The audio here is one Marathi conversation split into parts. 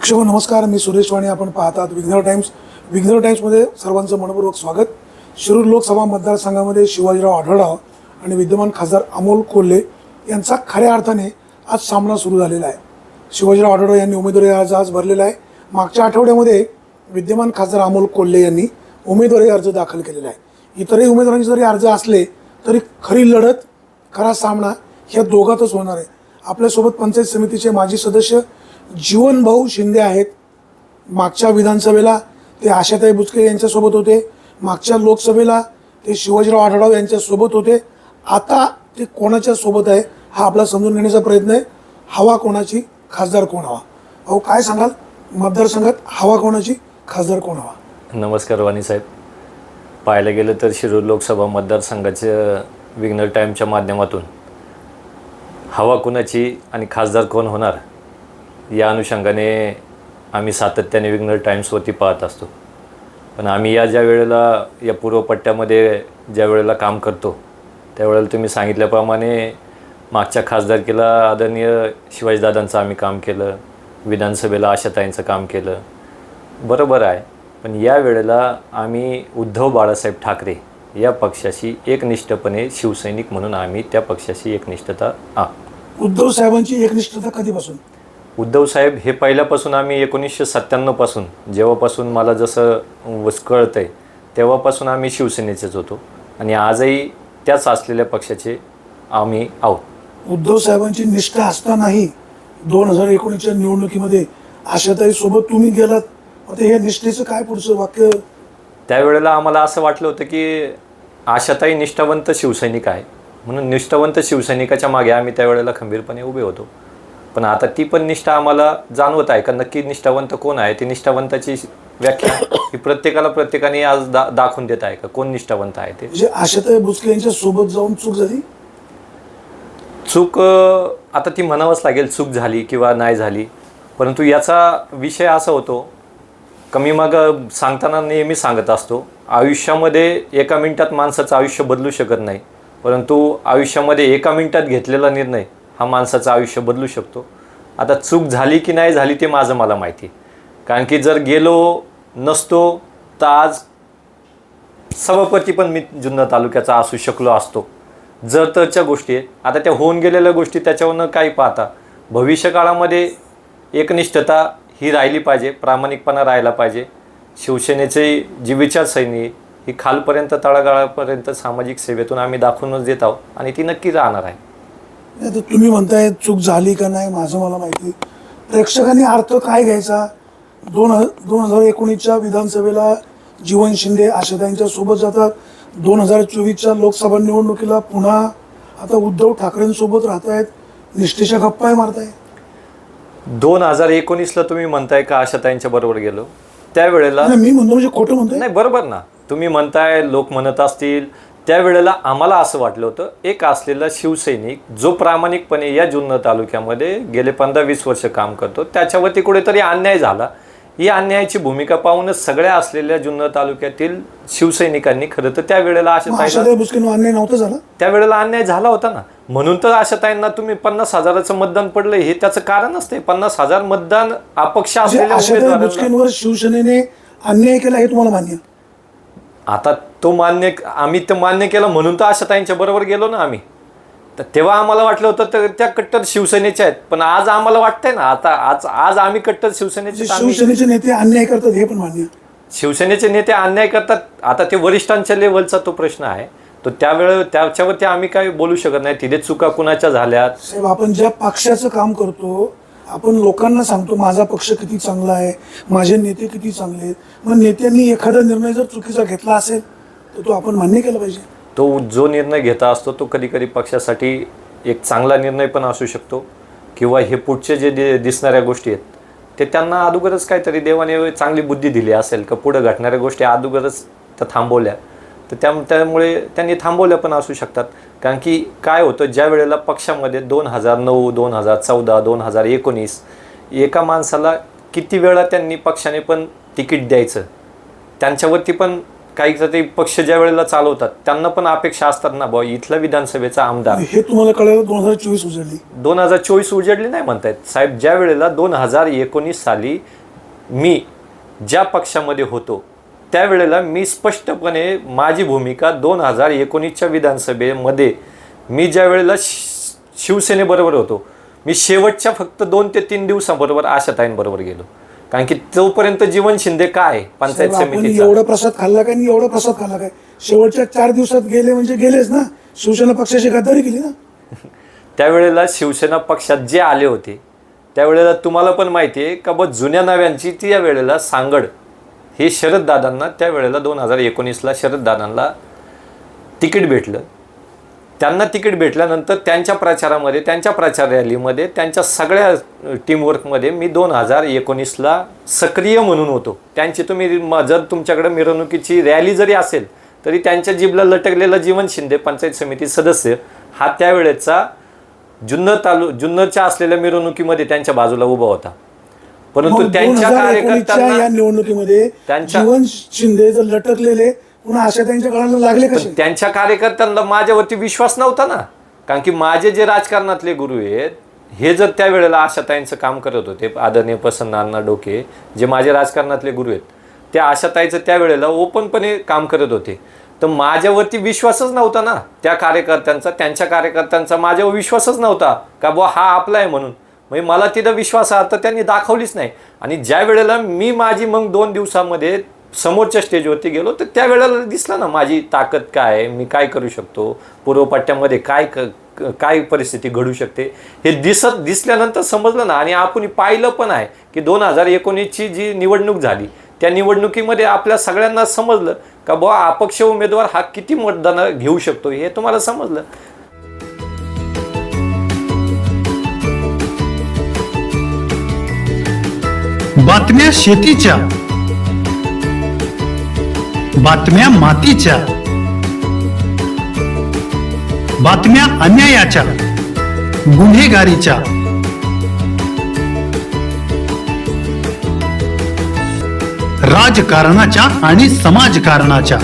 प्रेक्षक नमस्कार, मी सुरेश वाणी. आपण पाहतात विघ्नर टाइम्स. विघ्नर टाइम्समध्ये सर्वांचं मनपूर्वक स्वागत. शिरूर लोकसभा मतदारसंघामध्ये शिवाजीराव आढळराव आणि विद्यमान खासदार अमोल कोल्हे यांचा खऱ्या अर्थाने आज सामना सुरू झालेला आहे. शिवाजीराव आढळराव यांनी उमेदवारी आज भरलेला आहे. मागच्या आठवड्यामध्ये विद्यमान खासदार अमोल कोल्हे यांनी उमेदवारी अर्ज दाखल केलेला आहे. इतरही उमेदवारांचे जरी अर्ज असले तरी खरी लढत, खरा सामना ह्या दोघातच होणार आहे. आपल्यासोबत पंचायत समितीचे माजी सदस्य जीवनभाऊ शिंदे आहेत. मागच्या विधानसभेला ते आशाताई बुचके यांच्यासोबत होते, मागच्या लोकसभेला ते शिवाजीराव आढळराव यांच्यासोबत होते. आता ते कोणाच्या सोबत आहे हा आपला समजून घेण्याचा प्रयत्न आहे. हवा कोणाची, खासदार कोण हवा? अहो काय सांगाल, मतदारसंघात हवा कोणाची, खासदार कोण हवा? नमस्कार वाणी साहेब. पाहायला गेलं तर शिरूर लोकसभा मतदारसंघाच्या विघ्नर टाईमच्या माध्यमातून हवा कुणाची आणि खासदार कोण होणार या अनुषंगाने आम्ही सातत्याने विघ्नर टाईम्सवरती पाहत असतो. पण आम्ही ज्या वेळेला या पूर्वपट्ट्यामध्ये ज्या वेळेला काम करतो त्यावेळेला तुम्ही सांगितल्याप्रमाणे मागच्या खासदारकीला आदरणीय शिवाजीदादांचं आम्ही काम केलं, विधानसभेला आशाताईंचं काम केलं, बरोबर आहे. पण या वेळेला आम्ही उद्धव बाळासाहेब ठाकरे या पक्षाशी एकनिष्ठपणे शिवसैनिक म्हणून आम्ही त्या पक्षाशी एकनिष्ठता उद्धव साहेबांची एकनिष्ठता कधीपासून? उद्धव साहेब हे पहिल्यापासून आम्ही 1997 पासून, जेव्हापासून मला जसं कळतं आहे तेव्हापासून आम्ही शिवसेनेचेच होतो आणि आजही त्याच असलेल्या पक्षाचे आम्ही आहोत. उद्धव साहेबांची निष्ठा असतानाही 2019च्या निवडणुकीमध्ये आशाताई सोबत तुम्ही गेलात. आता हे निष्ठेचं काय पुढचं वाक्य? त्यावेळेला आम्हाला असं वाटलं होतं की आशाताई निष्ठावंत शिवसैनिक आहे म्हणून निष्ठावंत शिवसैनिकाच्या मागे आम्ही त्यावेळेला खंबीरपणे उभे होतो. पण आता ती पण निष्ठा आम्हाला जाणवत आहे का नक्की निष्ठावंत कोण आहे. ती निष्ठावंताची व्याख्या ही प्रत्येकाने आज दाखवून देत आहे का कोण निष्ठावंत आहे ते. म्हणजे आशाताई बुचके यांच्या सोबत जाऊन चूक झाली? चूक आता ती म्हणावंच लागेल, चूक झाली किंवा नाही झाली. परंतु याचा विषय असा होतो कमी मग सांगताना नेहमी सांगत असतो, आयुष्यामध्ये एका मिनिटात माणसाचं आयुष्य बदलू शकत नाही, परंतु आयुष्यामध्ये एका मिनिटात घेतलेला निर्णय हा माणसाचं आयुष्य बदलू शकतो. आता चूक झाली की नाही झाली ते मला माहिती, कारण की जर गेलो नसतो तर आज सभापती पण मी जुन्नर तालुक्याचा असू शकलो असतो. जर तरच्या गोष्टी आहेत. आता त्या होऊन गेलेल्या गोष्टी त्याच्यावरनं काही पाहता भविष्यकाळामध्ये एकनिष्ठता ही राहिली पाहिजे, प्रामाणिकपणा राहिला पाहिजे. शिवसेनेचे जी विचारसरणी ही खालपर्यंत तळागाळापर्यंत सामाजिक सेवेतून आम्ही दाखवूनच देत आहोत आणि ती नक्की राहणार आहे. आता तुम्ही म्हणताय चूक झाली का नाही मला माहिती. प्रेक्षकांनी अर्थ काय घ्यायचा? 2019च्या विधानसभेला जीवन शिंदे आशाताईंच्या सोबत जातात, 2024च्या लोकसभा निवडणुकीला पुन्हा आता उद्धव ठाकरेंसोबत राहत आहेत, निष्ठेच्या गप्पा मारताय. 2019ला तुम्ही म्हणताय का आशाताईंच्या बरोबर गेलो त्यावेळेला? मी म्हणतो म्हणजे खोटं म्हणतोय? नाही, बरोबर ना. तुम्ही म्हणताय, लोक म्हणत असतील. त्यावेळेला आम्हाला असं वाटलं होतं एक असलेला शिवसैनिक जो प्रामाणिकपणे या जुन्नर तालुक्यामध्ये गेले 15-20 वर्ष काम करतो त्याच्यावरती कुठेतरी अन्याय झाला. ही अन्यायाची भूमिका पाहूनच सगळ्या असलेल्या जुन्नर तालुक्यातील शिवसैनिकांनी खरं तर त्यावेळेला आशाताई बुचकेंवर अन्याय नव्हता झाला? त्यावेळेला अन्याय झाला होता ना, म्हणून तर आशाताईंना तुम्ही 50,000चं मतदान पडलं हे त्याचं कारण असते. 50,000 मतदान अपक्ष असलेल्या आशाताई बुचकेंवर शिवसेनेने अन्याय केला हे तुम्हाला मान्य? आता तो आम्ही तर मान्य केलं म्हणून तर आशाताईंच्या बरोबर गेलो ना आम्ही. तर तेव्हा आम्हाला वाटलं होतं तर त्या कट्टर शिवसेनेच्या आहेत, पण आज आम्हाला वाटतंय ना आता आज आम्ही कट्टर शिवसेनेचे नेते अन्याय करतात हे पण मान्य? शिवसेनेचे नेते अन्याय करतात. आता ते वरिष्ठांच्या लेवलचा तो प्रश्न आहे, तो त्याच्यावरती आम्ही काही बोलू शकत नाही. तिथे चुका कुणाच्या झाल्यात. साहेब, आपण ज्या पक्षाचं काम करतो आपण लोकांना सांगतो माझा पक्ष किती चांगला आहे, माझे नेते किती चांगले आहेत. मग नेत्यांनी एखादा निर्णय जर चुकीचा घेतला असेल तर तो आपण मान्य केला पाहिजे. तो जो निर्णय घेता असतो तो कधी कधी पक्षासाठी एक चांगला निर्णय पण असू शकतो किंवा हे पुढचे जे दिसणाऱ्या गोष्टी आहेत ते त्यांना अगोदरच काहीतरी देवाने चांगली बुद्धी दिली असेल का पुढे घडणाऱ्या गोष्टी अगोदरच त्या थांबवल्या तर त्यामुळे त्यांनी थांबवल्या पण असू शकतात. कारण की काय होतं, ज्या वेळेला पक्षामध्ये 2009, 2014, 2019 एका माणसाला किती वेळा त्यांनी पक्षाने पण तिकीट द्यायचं, त्यांच्यावरती पण काही ते पक्ष ज्या वेळेला चालवतात त्यांना पण अपेक्षा असतात ना बुवा इथला विधानसभेचा आमदार. हे तुम्हाला कळलं 2024 उजळली. 2024 उजडली नाही म्हणतायत साहेब. ज्या वेळेला 2019 साली मी ज्या पक्षामध्ये होतो त्यावेळेला मी स्पष्टपणे माझी भूमिका 2019च्या विधानसभेमध्ये मी ज्या वेळेला शिवसेनेबरोबर होतो, मी शेवटच्या फक्त 2 ते 3 दिवसाबरोबर आशाताईंबरोबर गेलो. कारण की तोपर्यंत जीवन शिंदे काय पंचायत समितीचा एवढा प्रसाद खाल्ला काय, एवढा प्रसाद खाल्ला काय, शेवटच्या 4 दिवसात गेले म्हणजे गेलेच ना. शिवसेना पक्षाची गद्दारी केली ना. त्यावेळेला शिवसेना पक्षात जे आले होते त्यावेळेला तुम्हाला पण माहिती आहे का बा जुन्या नव्यांची ती या वेळेला सांगड हे शरददादांना त्यावेळेला 2019ला शरददादांना तिकीट भेटलं. त्यांना तिकीट भेटल्यानंतर त्यांच्या प्रचारामध्ये, त्यांच्या प्रचार रॅलीमध्ये, त्यांच्या सगळ्या टीमवर्कमध्ये मी 2019ला सक्रिय म्हणून होतो. त्यांची तुम्ही जर तुमच्याकडे मिरवणुकीची रॅली जरी असेल तरी त्यांच्या जीभला लटकलेला जीवन शिंदे पंचायत समिती सदस्य हा त्यावेळेचा जुन्नरच्या असलेल्या मिरवणुकीमध्ये त्यांच्या बाजूला उभा होता. परंतु त्यांच्या कार्यकर्त्यांना या निवडणुकीमध्ये जीवन शिंदे जर लटकलेले पुन्हा आशा त्यांच्या गळाला लागले कसे? त्यांच्या कार्यकर्त्यांना माझ्यावरती विश्वास नव्हता ना. कारण की माझे जे राजकारणातले गुरु आहेत हे जर त्यावेळेला आशाताईंचं काम करत होते, आदरणीय प्रसन्न डोके जे माझे राजकारणातले गुरु आहेत, त्या आशाताईचं त्यावेळेला ओपनपणे काम करत होते. तर माझ्यावरती विश्वासच नव्हता ना त्या कार्यकर्त्यांचा, त्यांच्या कार्यकर्त्यांचा माझ्यावर विश्वासच नव्हता का बुवा हा आपला आहे म्हणून. म्हणजे मला तिथं विश्वास तर त्यांनी दाखवलीच नाही. आणि ज्या वेळेला मी माझी मग 2 दिवसामध्ये समोरच्या स्टेजवरती गेलो तर त्यावेळेला दिसलं ना माझी ताकद काय आहे, मी काय करू शकतो, पूर्वपट्ट्यामध्ये काय परिस्थिती घडू शकते हे दिसल्यानंतर समजलं ना. आणि आपण पाहिलं पण आहे की 2019ची जी निवडणूक झाली त्या निवडणुकीमध्ये आपल्या सगळ्यांना समजलं का बुवा अपक्ष उमेदवार हा किती मतदान घेऊ शकतो हे तुम्हाला समजलं. बातम्या शेतीच्या, बातम्या मातीच्या, बातम्या अन्यायाच्या, गुन्हेगारीच्या, राजकारणाच्या आणि समाजकारणाच्या,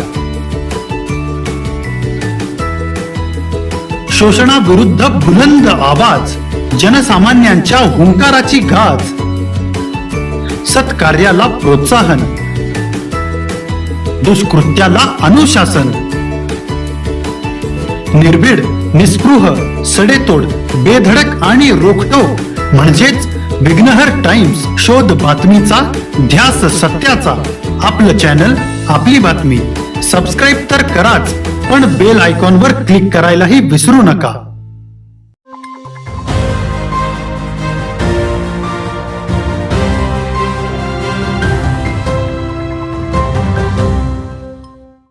शोषणाविरुद्ध बुलंद आवाज, जनसामान्यांच्या हुंकाराची गाज, सत्कार्याला प्रोत्साहन, दुष्कृत्याला अनुशासन, निर्भीड, निस्पृह, सडेतोड, बेधडक आणि रोखटोक म्हणजेच विघ्नहर टाइम्स. शोध बातमीचा, ध्यास सत्याचा. आपलं चॅनल, आपली बातमी. सबस्क्राईब तर कराच, पण बेल आयकॉनवर क्लिक करायलाही विसरू नका.